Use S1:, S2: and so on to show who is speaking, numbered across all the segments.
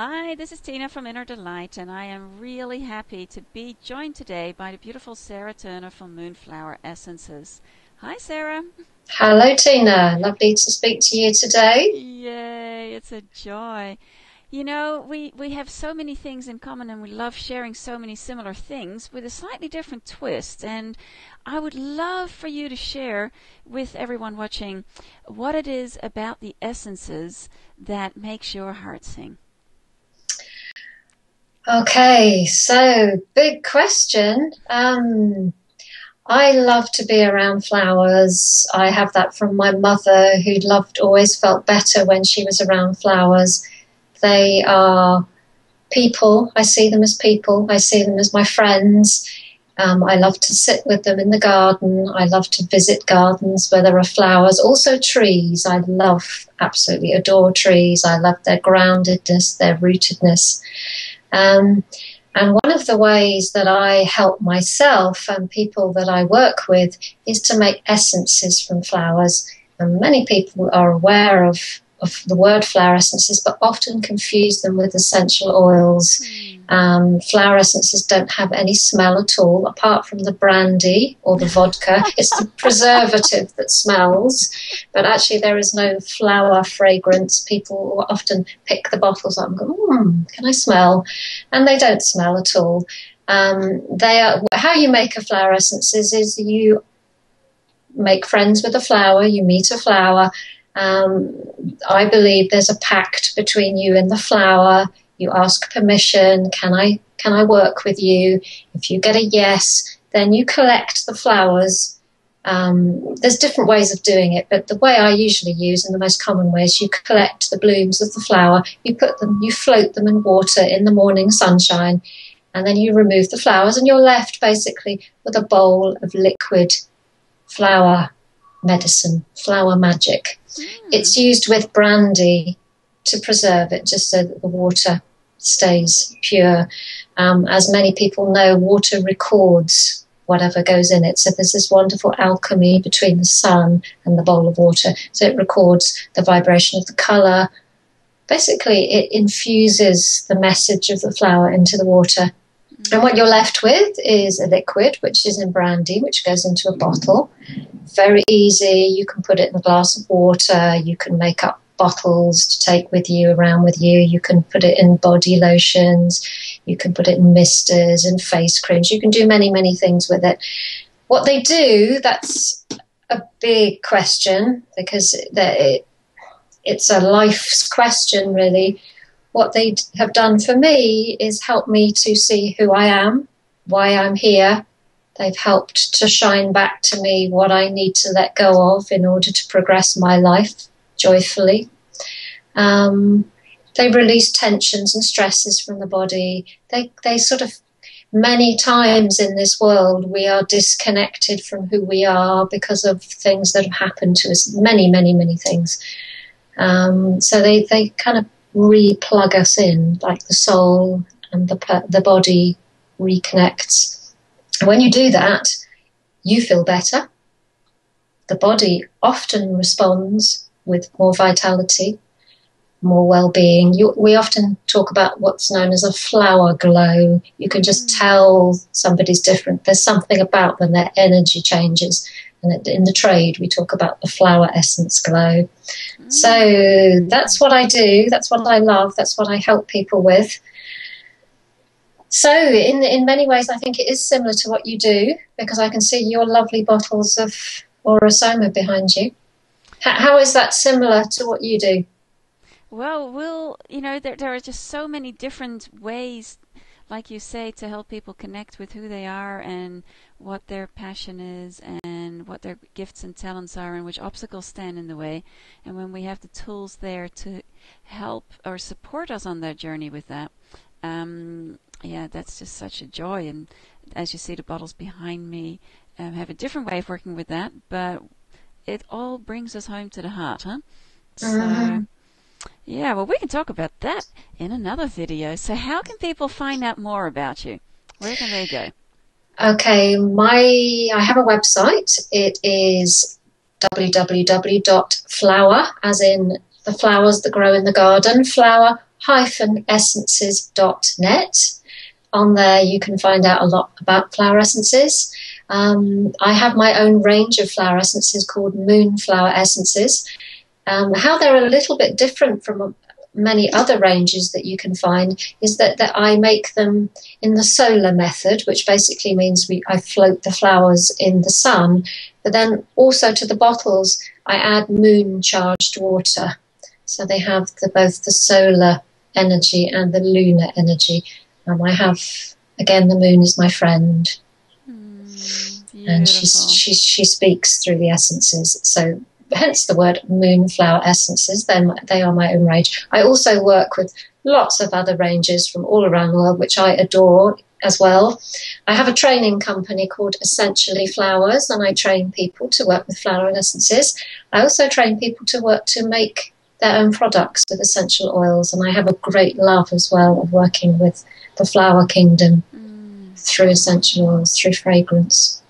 S1: Hi, this is Tina from Inner Delight, and I am really happy to be joined today by the beautiful Sara Turner from Moonflower Essences. Hi, Sara.
S2: Hello, Tina. Lovely to speak to you today.
S1: Yay, it's a joy. You know, we have so many things in common and we love sharing so many similar things with a slightly different twist. And I would love for you to share with everyone watching what it is about the essences that makes your heart sing.
S2: Okay, so big question. I love to be around flowers. I have that from my mother, who always felt better when she was around flowers. They are people. I see them as people. I see them as my friends. I love to sit with them in the garden. I love to visit gardens where there are flowers. Also trees. I absolutely adore trees. I love their groundedness, their rootedness. Um, and one of the ways that I help myself and people that I work with is to make essences from flowers. And many people are aware of the word flower essences, but often confuse them with essential oils. Flower essences don't have any smell at all, apart from the brandy or the vodka. It's the preservative that smells, but actually there is no flower fragrance. People often pick the bottles up and go, can I smell? And they don't smell at all. How you make a flower essences is you make friends with a flower, you meet a flower. I believe there's a pact between you and the flower. You ask permission. Can I work with you? If you get a yes, then you collect the flowers. There's different ways of doing it, but the way I usually use, and the most common way, is you collect the blooms of the flower. You float them in water in the morning sunshine, and then you remove the flowers, and you're left basically with a bowl of liquid flower medicine, flower magic. It's used with brandy to preserve it, just so that the water stays pure. As many people know, water records whatever goes in it. So there's this wonderful alchemy between the sun and the bowl of water. So it records the vibration of the colour. Basically, it infuses the message of the flower into the water. And what you're left with is a liquid, which is in brandy, which goes into a bottle. Very easy. You can put it in a glass of water. You can make up bottles to take with you, around with you. You can put it in body lotions. You can put it in misters and face creams. You can do many, many things with it. What they do, that's a big question, because it's a life's question, really. What they have done for me is help me to see who I am, why I'm here. They've helped to shine back to me what I need to let go of in order to progress my life joyfully. They release tensions and stresses from the body. They sort of, many times in this world, we are disconnected from who we are because of things that have happened to us, many, many, many things. So they kind of re-plug us in, like the soul and the body reconnects. When you do that, you feel better. The body often responds with more vitality, more well-being. We often talk about what's known as a flower glow. You can just tell somebody's different. There's something about them, their energy changes. And in the trade, we talk about the flower essence glow. So that's what I do. That's what I love. That's what I help people with. So in many ways, I think it is similar to what you do, because I can see your lovely bottles of Orosoma behind you. How is that similar to what you do?
S1: Well, there are just so many different ways, like you say, to help people connect with who they are and what their passion is and what their gifts and talents are and which obstacles stand in the way. And when we have the tools there to help or support us on that journey with that, that's just such a joy. And as you see, the bottles behind me have a different way of working with that, but it all brings us home to the heart, huh? So, yeah, well, we can talk about that in another video. So how can people find out more about you? Where can they go?
S2: Okay, I have a website. It is www.flower, as in the flowers that grow in the garden, flower, flower-essences.net. On there, you can find out a lot about flower essences. I have my own range of flower essences called Moonflower Essences. How they're a little bit different from many other ranges that you can find is that I make them in the solar method, which basically means I float the flowers in the sun, but then also to the bottles I add moon charged water. So they have both the solar energy and the lunar energy. I have, again, the moon is my friend, and she speaks through the essences. So hence the word Moonflower Essences. They are my own range. I also work with lots of other ranges from all around the world, which I adore as well. I have a training company called Essentially Flowers, and I train people to work with flower essences. I also train people to make their own products with essential oils, and I have a great love as well of working with the flower kingdom through essential oils, through fragrance.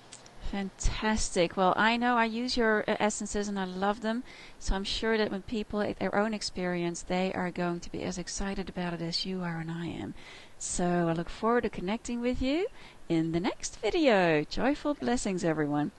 S1: Fantastic. Well, I know I use your essences and I love them. So I'm sure that when people at their own experience, they are going to be as excited about it as you are and I am. So I look forward to connecting with you in the next video. Joyful blessings, everyone.